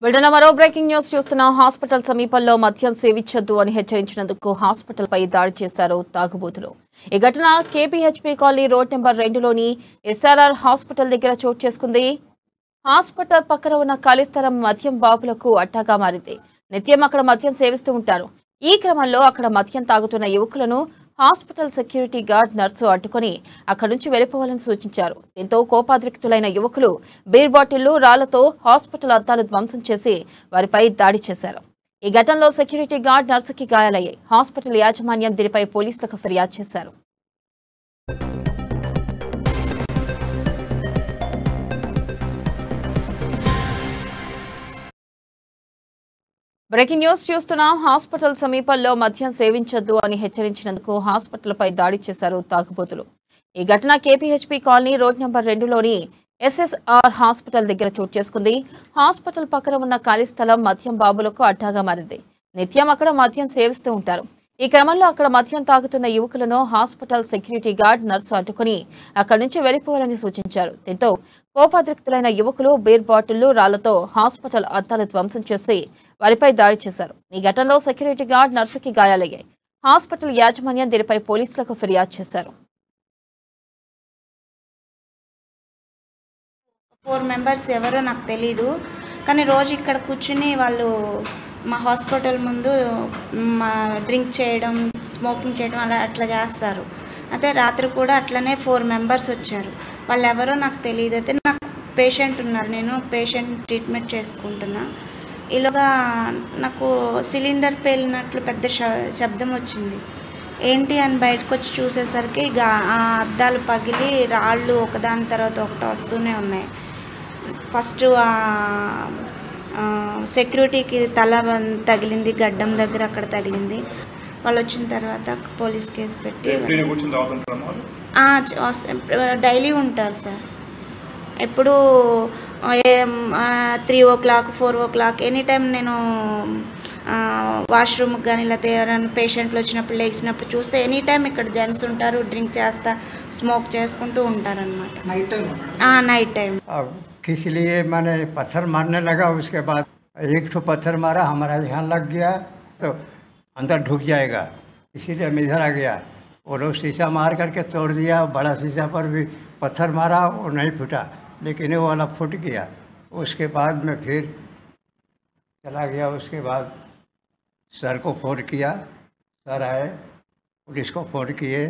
వీళ్ళ మరో breaking news చూస్తున్నాం. హాస్పిటల్ సమీపంలో మద్యం సేవించొద్దు అని హెచ్చరించినందుకు హాస్పిటల్ పై దాడి చేశారు తాగుబోతులు. ఈ ఘటన కేపీహెచ్పీ కాలనీ రోడ్ నెంబర్ 2లోని ఎస్ఆర్ఆర్ హాస్పిటల్ దగ్గర చోటు చేసుకుంది. హాస్పిటల్ పక్కన ఉన్న ఖాళీ స్థలం మద్యం బాబులకు అడ్డాగా మారింది. నిత్యం అక్కడ మద్యం సేవిస్తూ ఉంటారు. ఈ క్రమంలో అక్కడ మద్యం తాగుతున్న యువకులను హాస్పిటల్ సెక్యూరిటీ గార్డ్ నర్సు అడ్డుకొని అక్కడి నుంచి వెళ్లిపోవాలని సూచించారు. దీంతో కోపాద్రిక్తులైన యువకులు బీర్ బాటిళ్లు, రాళ్లతో హాస్పిటల్ అద్దాలు ధ్వంసం చేసి వారిపై దాడి చేశారు. ఈ ఘటనలో సెక్యూరిటీ గార్డ్ నర్సుకి గాయాలయ్యాయి. హాస్పిటల్ యాజమాన్యం దీనిపై పోలీసులకు ఫిర్యాదు చేశారు. బ్రేకింగ్ న్యూస్ చూస్తున్నాం. హాస్పిటల్ సమీపంలో మద్యం సేవించొద్దు అని హెచ్చరించినందుకు హాస్పిటల్ పై దాడి చేశారు తాగుబోతులు. ఈ ఘటన కేపీహెచ్పీ కాలనీ రోడ్ నెంబర్ 2లోని ఎస్ఎస్ఆర్ హాస్పిటల్ దగ్గర చోటు చేసుకుంది. హాస్పిటల్ పక్కన ఉన్న ఖాళీ స్థలం మద్యం బాబులకు అడ్డాగా మారింది. నిత్యం అక్కడ మద్యం సేవిస్తూ ఉంటారు. ఈ క్రమంలో అక్కడ మద్యం తాగుతున్న యువకులను హాస్పిటల్ సెక్యూరిటీ గార్డ్ నర్సు అడ్డుకుని అక్కడి నుంచి వెళ్లిపోవాలని సూచించారు. దీంతో కోపాద్రిక్తులైన యువకులు బీర్ బాటిళ్లు, రాళ్లతో హాస్పిటల్ అద్దాలు ధ్వంసం చేసి వారిపై దాడి చేశారు. ఈ ఘటనలో సెక్యూరిటీ గార్డ్ నర్సుకి గాయాలయ్యాయి. హాస్పిటల్ యాజమాన్యం దీనిపై పోలీసులకు ఫిర్యాదు చేశారు. 4 మెంబర్స్ ఎవరో నాకు తెలీదు, కానీ రోజు ఇక్కడ కూర్చుని వాళ్ళు మా హాస్పిటల్ ముందు డ్రింక్ చేయడం, స్మోకింగ్ చేయడం అట్లా చేస్తారు. అయితే రాత్రి కూడా అట్లనే 4 మెంబర్స్ వచ్చారు. వాళ్ళు ఎవరో నాకు తెలియదు. అయితే నాకు పేషెంట్ ఉన్నారు, నేను పేషెంట్ ట్రీట్మెంట్ చేసుకుంటున్నా. ఇలాగా నాకు సిలిండర్ పేలినట్లు పెద్ద శబ్దం వచ్చింది. ఏంటి అని బయటకు వచ్చి చూసేసరికి ఇక ఆ అద్దాలు పగిలి రాళ్ళు ఒకదాని తర్వాత ఒకటి వస్తూనే ఉన్నాయి. ఫస్ట్ సెక్యూరిటీకి తల తగిలింది, గడ్డం దగ్గర అక్కడ తగిలింది. వాళ్ళు వచ్చిన తర్వాత పోలీస్ కేసు పెట్టి డైలీ ఉంటారు సార్. ఎప్పుడు 3 o'clock 4 o'clock ఎనీ టైం నేను వాష్రూమ్కి కానీ లేకపోతే ఎవరైనా పేషెంట్లు వచ్చినప్పుడు లేచినప్పుడు చూస్తే ఎనీ టైం ఇక్కడ జెంట్స్ ఉంటారు, డ్రింక్ చేస్తా స్మోక్ చేసుకుంటూ ఉంటారనమాట. నైట్ టైం किस लिए मैंने पत्थर मारने लगा, उसके बाद एक ठो पत्थर मारा, हमारा यहाँ लग गया तो अंदर ढुक जाएगा, इसीलिए हम इधर आ गया. वो लोग शीशा मार करके तोड़ दिया. बड़ा शीशा पर भी पत्थर मारा, वो नहीं फूटा, लेकिन वो वाला फूट गया. उसके बाद में फिर चला गया. उसके बाद सर को फ़ोन किया, सर आए, पुलिस को फ़ोन किए.